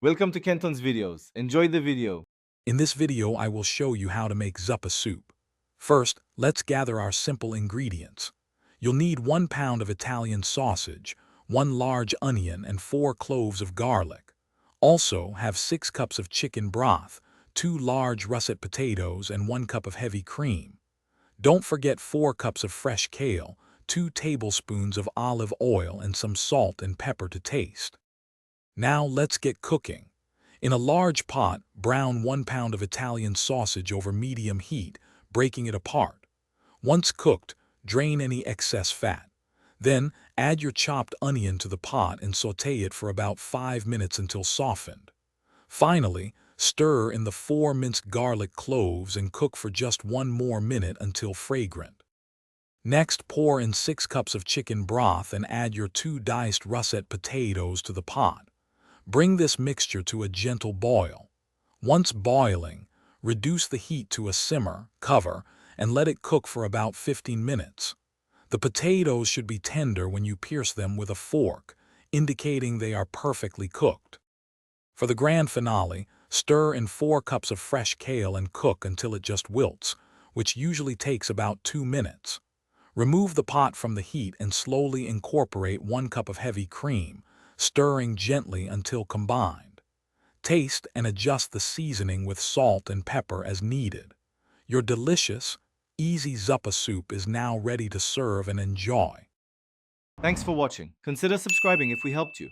Welcome to Kenton's videos. Enjoy the video. In this video, I will show you how to make Zuppa soup. First, let's gather our simple ingredients. You'll need 1 pound of Italian sausage, 1 large onion, and 4 cloves of garlic. Also, have 6 cups of chicken broth, 2 large russet potatoes, and 1 cup of heavy cream. Don't forget 4 cups of fresh kale, 2 tablespoons of olive oil, and some salt and pepper to taste. Now let's get cooking. In a large pot, brown 1 pound of Italian sausage over medium heat, breaking it apart. Once cooked, drain any excess fat. Then, add your chopped onion to the pot and sauté it for about 5 minutes until softened. Finally, stir in the 4 minced garlic cloves and cook for just 1 more minute until fragrant. Next, pour in 6 cups of chicken broth and add your 2 diced russet potatoes to the pot. Bring this mixture to a gentle boil. Once boiling, reduce the heat to a simmer, cover, and let it cook for about 15 minutes. The potatoes should be tender when you pierce them with a fork, indicating they are perfectly cooked. For the grand finale, stir in 4 cups of fresh kale and cook until it just wilts, which usually takes about 2 minutes. Remove the pot from the heat and slowly incorporate 1 cup of heavy cream, stirring gently until combined. Taste and adjust the seasoning with salt and pepper as needed. Your delicious, easy Zuppa soup is now ready to serve and enjoy. Thanks for watching. Consider subscribing if we helped you.